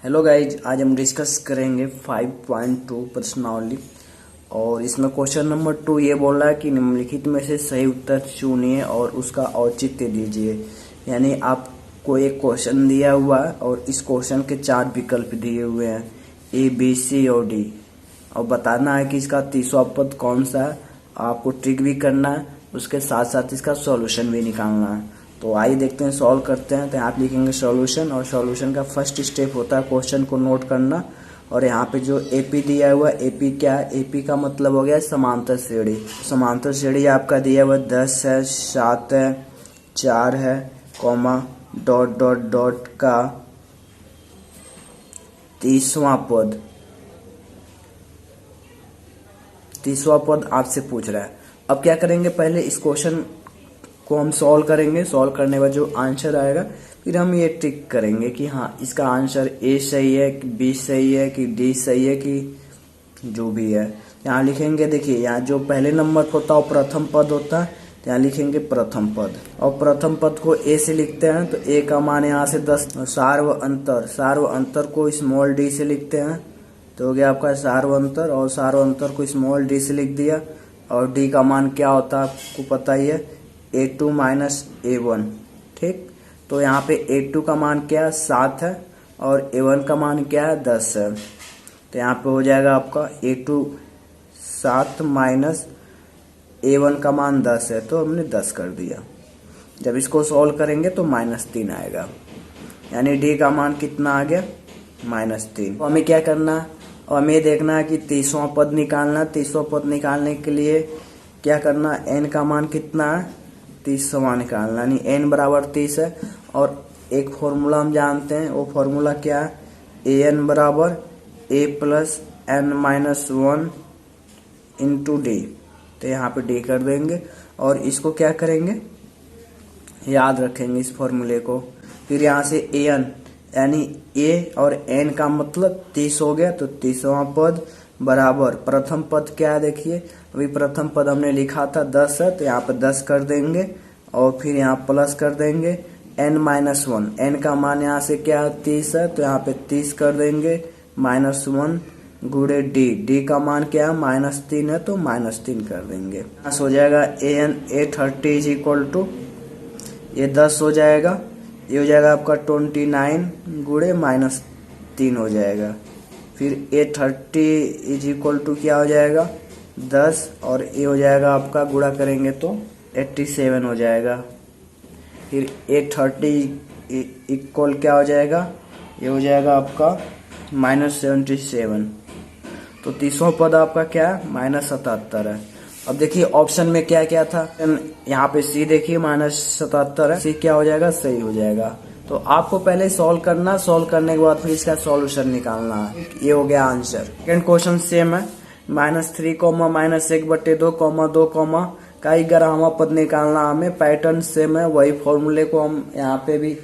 Hello guys, आज हम discuss करेंगे 5.2 प्रश्नावली। और इसमें क्वेश्चन नंबर 2 ये बोल रहा है कि निम्नलिखित में से सही उत्तर चुनिए और उसका औचित्य दीजिए। यानी आपको एक क्वेश्चन दिया हुआ है और इस क्वेश्चन के 4 विकल्प दिए हुए हैं, ए बी सी और डी, और बताना है कि इसका तीसरा पद कौन सा है। आपको ट्रिक भी करना है, उसके साथ साथ इसका सॉल्यूशन भी निकालना है। तो आइए देखते हैं, सॉल्व करते हैं। तो यहाँ पे लिखेंगे सॉल्यूशन, और सॉल्यूशन का फर्स्ट स्टेप होता है क्वेश्चन को नोट करना। और यहाँ पे जो एपी दिया हुआ है, एपी क्या है? एपी का मतलब हो गया समांतर श्रेणी। समांतर श्रेणी आपका दिया हुआ 10 है, 7 है, 4 है, कॉमा डॉट डॉट डॉट का तीसवां पद आपसे पूछ रहा है। अब क्या करेंगे, पहले इस क्वेश्चन को हम सॉल्व करेंगे। सॉल्व करने के बाद जो आंसर आएगा फिर हम ये ट्रिक करेंगे कि हाँ इसका आंसर ए सही है कि बी सही है कि डी सही है कि जो भी है। यहाँ लिखेंगे, देखिए यहाँ जो पहले नंबर होता है वो प्रथम पद होता है, तो यहाँ लिखेंगे प्रथम पद। और प्रथम पद को ए से लिखते हैं तो ए का मान यहाँ से 10। सार्व अंतर को स्मॉल डी से लिखते हैं तो हो गया आपका सार्व अंतर, और सार्व अंतर को स्मॉल डी से लिख दिया। और डी का मान क्या होता है आपको पता ही है, A2 माइनस A1। ठीक, तो यहाँ पे A2 का मान क्या है, 7 है, और A1 का मान क्या है, 10 है। तो यहाँ पे हो जाएगा आपका A2 7 माइनस A1 का मान 10 है, तो हमने 10 कर दिया। जब इसको सॉल्व करेंगे तो -3 आएगा, यानी D का मान कितना आ गया, -3। तो हमें क्या करना है, और हमें देखना है कि तीसवां पद निकालना। तीसवां पद निकालने के लिए क्या करना, n का मान कितना है, 30वां निकालना, यानी n बराबर 30 है। और एक फॉर्मूला हम जानते हैं, वो फॉर्मूला क्या है, an बराबर a plus n minus 1 into D. तो यहाँ पे डी कर देंगे और इसको क्या करेंगे, याद रखेंगे इस फॉर्मूले को। फिर यहाँ से an यानी a और n का मतलब 30 हो गया, तो 30वां पद बराबर प्रथम पद क्या है, देखिए अभी प्रथम पद हमने लिखा था 10 है, तो यहाँ पे 10 कर देंगे और फिर यहाँ प्लस कर देंगे n माइनस 1। n का मान यहाँ से क्या है, 30 है, तो यहाँ पे 30 कर देंगे -1 गुणे डी का मान क्या है, -3 है, तो -3 कर देंगे। हो जाएगा a30 इज इक्वल टू, ये 10 हो जाएगा, ये हो जाएगा आपका 29 गुणे -3 हो जाएगा। फिर A30 इज इक्वल टू क्या हो जाएगा, 10, और ये हो जाएगा आपका गुणा करेंगे तो 87 हो जाएगा। फिर A30 इक्वल क्या हो जाएगा, ये हो जाएगा आपका -77। तो तीसरा पद आपका क्या है, -77 है। अब देखिए ऑप्शन में क्या क्या था, यहाँ पे सी देखिए -77 है, सी क्या हो जाएगा, सही हो जाएगा। तो आपको पहले सॉल्व करना, सॉल्व करने के बाद फिर इसका सॉल्यूशन निकालना है। ये हो गया आंसर। सेकंड क्वेश्चन सेम है, -3 -1/2 2 का 11वां पद निकालना। हमें पैटर्न सेम है, वही फॉर्मूले को हम यहाँ पे भी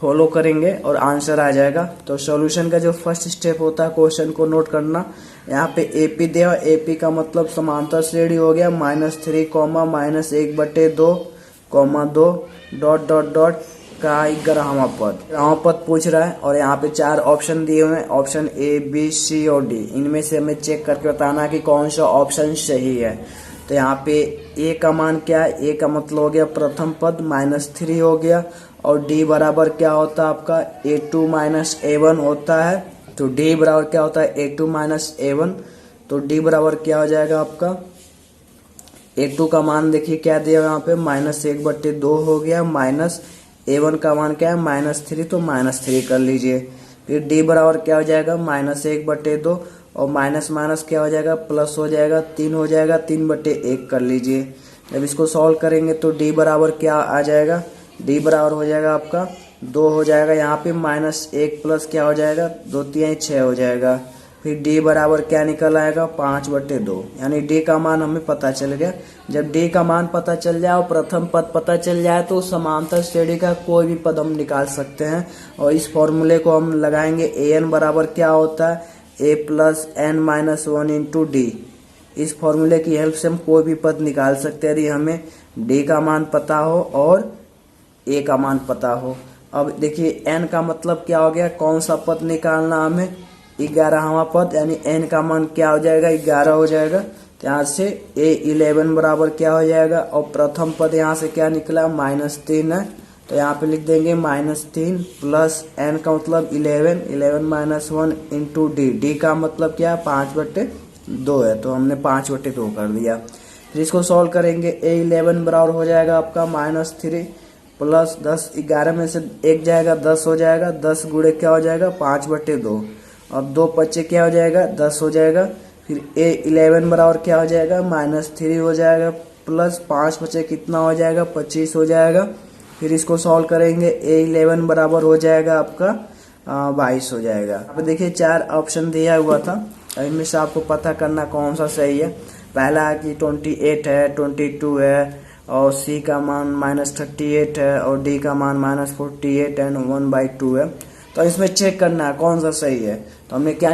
फॉलो करेंगे और आंसर आ जाएगा। तो सॉल्यूशन का जो फर्स्ट स्टेप होता है, क्वेश्चन को नोट करना। यहाँ पे एपी दिया, एपी का मतलब समांतर श्रेणी हो गया, -3 -1/2 2 डॉट डॉट डॉट का 11वां पद पूछ रहा है। और यहाँ पे 4 ऑप्शन दिए हुए हैं, ऑप्शन ए बी सी और डी। इनमें से हमें चेक करके बताना कि कौन सा ऑप्शन सही है। तो यहाँ पे ए का मान क्या है, ए का मतलब हो गया प्रथम पद, -3 हो गया। और डी बराबर क्या होता है आपका, A2 माइनस A1 होता है। तो डी बराबर क्या होता है, A2 माइनस A1। तो डी बराबर क्या हो जाएगा आपका, A2 का मान देखिए क्या दिया यहाँ पे, -1/2 हो गया, माइनस A1 का मान क्या है, -3, तो -3 कर लीजिए। फिर डी बराबर क्या हो जाएगा, -1/2, और माइनस माइनस क्या हो जाएगा, प्लस हो जाएगा, 3 हो जाएगा, 3/1 कर लीजिए। जब इसको सॉल्व करेंगे तो डी बराबर क्या आ जाएगा, डी बराबर हो जाएगा आपका 2 हो जाएगा। यहाँ पे -1 प्लस क्या हो जाएगा, 2 3 6 हो जाएगा। फिर डी बराबर क्या निकल आएगा, 5/2, यानी डी का मान हमें पता चल गया। जब डी का मान पता चल जाए और प्रथम पद पता चल जाए तो समांतर श्रेणी का कोई भी पद हम निकाल सकते हैं। और इस फॉर्मूले को हम लगाएंगे, an बराबर क्या होता है, a plus n minus 1 into D. इस फॉर्मूले की हेल्प से हम कोई भी पद निकाल सकते हैं यदि हमें डी का मान पता हो और ए का मान पता हो। अब देखिए n का मतलब क्या हो गया, कौन सा पद निकालना हमें, 11वां पद, यानी n का मान क्या हो जाएगा, 11 हो जाएगा। तो यहाँ से A11 बराबर क्या हो जाएगा, और प्रथम पद यहाँ से क्या निकला, -3 है, तो यहाँ पे लिख देंगे -3 प्लस n का मतलब 11, 11 - 1 इंटू डी का मतलब क्या है, 5/2 है, तो हमने 5/2 कर दिया। फिर इसको सॉल्व करेंगे, A11 बराबर हो जाएगा आपका -3 प्लस 10, 11 में से 1 जाएगा 10 हो जाएगा, 10 गुणे क्या हो जाएगा, 5/2, अब 2 बच्चे क्या हो जाएगा, 10 हो जाएगा। फिर A11 बराबर क्या हो जाएगा, -3 हो जाएगा प्लस 5 बचे कितना हो जाएगा, 25 हो जाएगा। फिर इसको सॉल्व करेंगे, A11 बराबर हो जाएगा आपका 22 हो जाएगा। अब देखिए 4 ऑप्शन दिया हुआ था, इनमें से आपको पता करना कौन सा सही है। पहला है कि 28 है, 22 है, और C का मान -38 है, और D का मान -48 एंड 1/2 है। तो इसमें चेक करना है कौन सा सही है। तो हमने क्या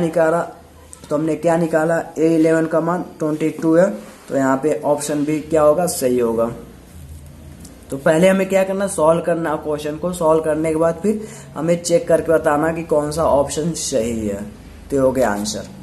निकाला, A11 का मान 22 है, तो यहाँ पे ऑप्शन भी क्या होगा, सही होगा। तो पहले हमें क्या करना, सॉल्व करना क्वेश्चन को, सॉल्व करने के बाद फिर हमें चेक करके बताना कि कौन सा ऑप्शन सही है। तो हो गया आंसर।